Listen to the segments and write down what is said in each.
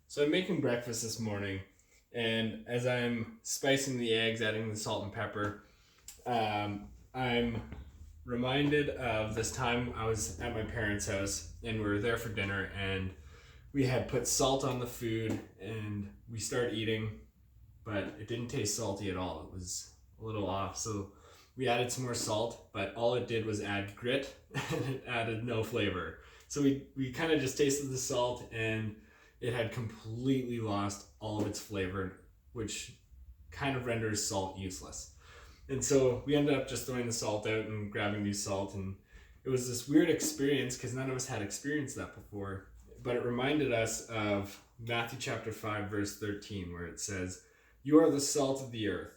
So I'm making breakfast this morning, and as I'm spicing the eggs, adding the salt and pepper, I'm reminded of this time I was at my parents' house, and we were there for dinner, and we had put salt on the food, and we started eating, but it didn't taste salty at all. It was a little off, so we added some more salt, but all it did was add grit, and it added no flavor. So we kind of just tasted the salt, and it had completely lost all of its flavor, which kind of renders salt useless. And so we ended up just throwing the salt out and grabbing new salt. And it was this weird experience because none of us had experienced that before. But it reminded us of Matthew chapter 5, verse 13, where it says, "You are the salt of the earth.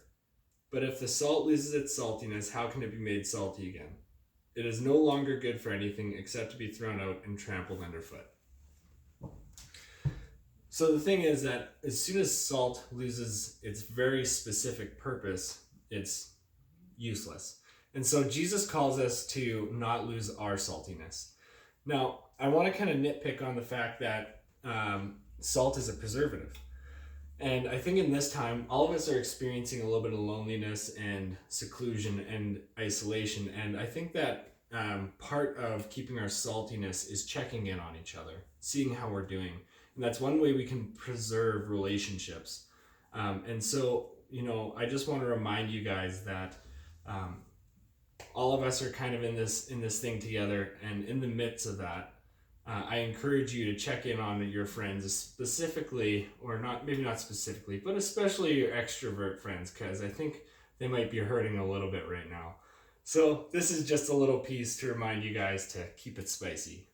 But if the salt loses its saltiness, how can it be made salty again? It is no longer good for anything except to be thrown out and trampled underfoot." So the thing is that as soon as salt loses its very specific purpose, it's useless. And so Jesus calls us to not lose our saltiness. Now, I want to kind of nitpick on the fact that salt is a preservative. And I think in this time, all of us are experiencing a little bit of loneliness and seclusion and isolation. And I think that part of keeping our saltiness is checking in on each other, seeing how we're doing. And that's one way we can preserve relationships. And so, I just want to remind you guys that all of us are kind of in this thing together, and in the midst of that, I encourage you to check in on your friends, specifically, or not, maybe not specifically, but especially your extrovert friends, because I think they might be hurting a little bit right now. So this is just a little piece to remind you guys to keep it spicy.